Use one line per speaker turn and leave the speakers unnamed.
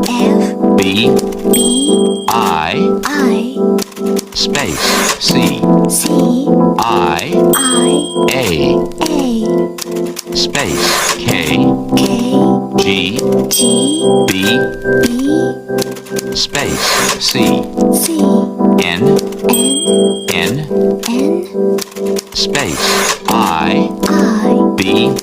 F
B
B
I space C
C
I A space K
K
G
G
B
B
space C
C
N
N
N
N
space I
I
B